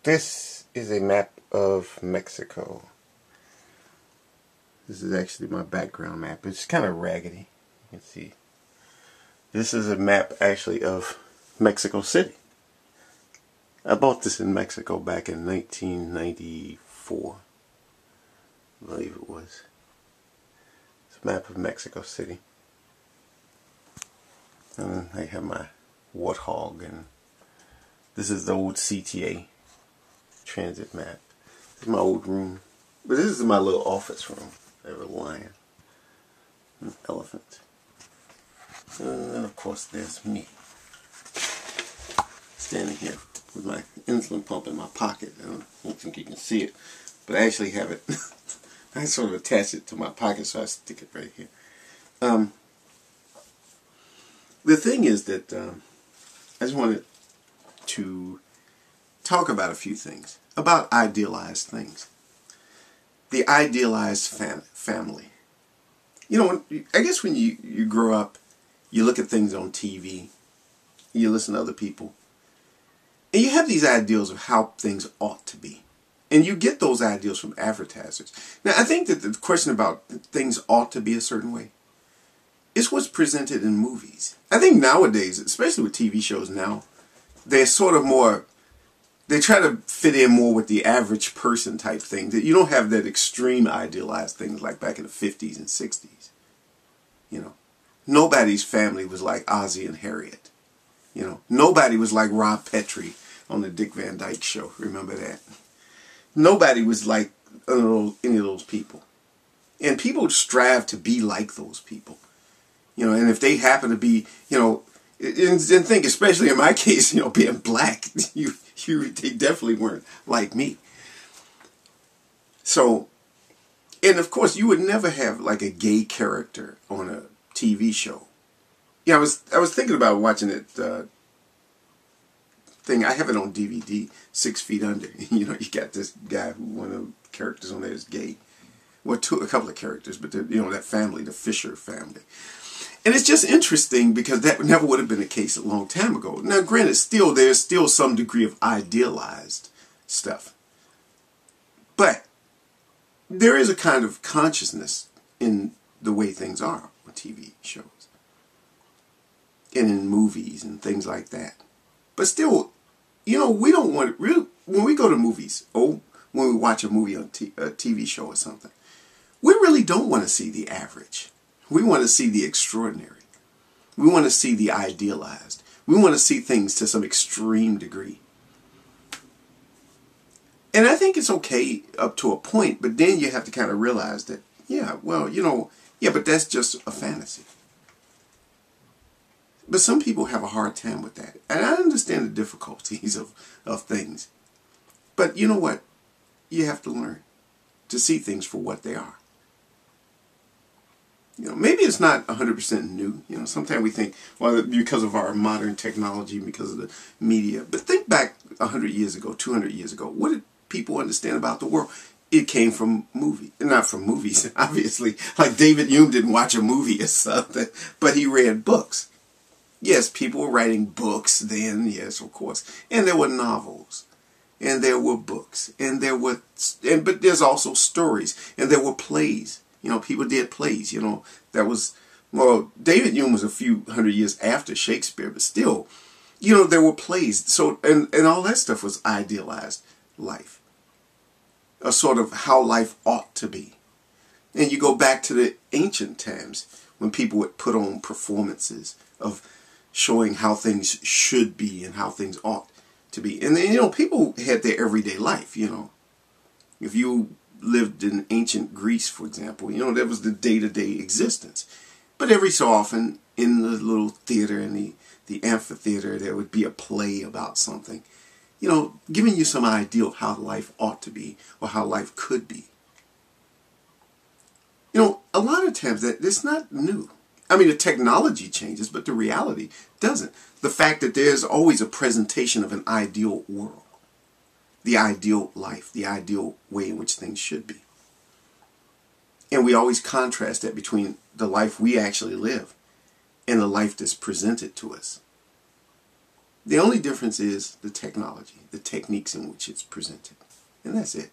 This is a map of Mexico. This is actually my background map. It's kind of raggedy. You can see. This is a map actually of Mexico City. I bought this in Mexico back in 1994. I believe it was. It's a map of Mexico City. And I have my warthog, and this is the old CTA transit map. This is my old room. But this is my little office room. I have a lion, an elephant. And then of course there's me. Standing here with my insulin pump in my pocket. I don't think you can see it. But I actually have it. I sort of attach it to my pocket, so I stick it right here. The thing is that I just wanted to talk about a few things. About idealized things. The idealized family. You know, I guess when you grow up, you look at things on TV, you listen to other people, and you have these ideals of how things ought to be. And you get those ideals from advertisers. Now, I think that the question about things ought to be a certain way is what's presented in movies. I think nowadays, especially with TV shows now, they're sort of more, they try to fit in more with the average person type thing. That you don't have that extreme idealized things like back in the 50s and 60s. You know, nobody's family was like Ozzie and Harriet. You know, nobody was like Rob Petrie on the Dick Van Dyke Show. Remember that? Nobody was like any of those people. And people strive to be like those people. You know, and if they happen to be, you know, and think, especially in my case, you know, being black, they definitely weren't like me. So, and of course, you would never have like a gay character on a TV show. Yeah, I was thinking about watching it thing. I have it on DVD, 6 Feet Under. You know, you got this guy who one of the characters on there is gay. Well, a couple of characters, but you know that family, the Fisher family. And it's just interesting because that never would have been the case a long time ago. Now, granted, there's still some degree of idealized stuff. But there is a kind of consciousness in the way things are on TV shows. And in movies and things like that. But still, you know, we don't want, really, when we go to movies, or when we watch a movie on a TV show or something, we really don't want to see the average. We want to see the extraordinary. We want to see the idealized. We want to see things to some extreme degree. And I think it's okay up to a point, but then you have to kind of realize that, yeah, well, you know, yeah, but that's just a fantasy. But some people have a hard time with that. And I understand the difficulties of things. But you know what? You have to learn to see things for what they are. You know, maybe it's not 100% new. You know, sometimes we think, well, because of our modern technology, because of the media. But think back 100 years ago, 200 years ago. What did people understand about the world? It came from movies. Not from movies, obviously. Like David Hume didn't watch a movie or something, but he read books. Yes, people were writing books then, yes, of course. And there were novels. And there were books. And but there's also stories. And there were plays. You know, people did plays, you know, well, David Hume was a few hundred years after Shakespeare, but still, you know, there were plays. So, and all that stuff was idealized life. A sort of how life ought to be. And you go back to the ancient times when people would put on performances of showing how things should be and how things ought to be. And then, you know, people had their everyday life, you know. If you lived in ancient Greece, for example, you know, there was the day-to-day existence. But every so often, in the little theater, in the amphitheater, there would be a play about something, you know, giving you some idea of how life ought to be or how life could be. You know, a lot of times that's not new. I mean, the technology changes, but the reality doesn't. The fact that there's always a presentation of an ideal world. The ideal life, the ideal way in which things should be. And we always contrast that between the life we actually live and the life that's presented to us. The only difference is the technology, the techniques in which it's presented. And that's it.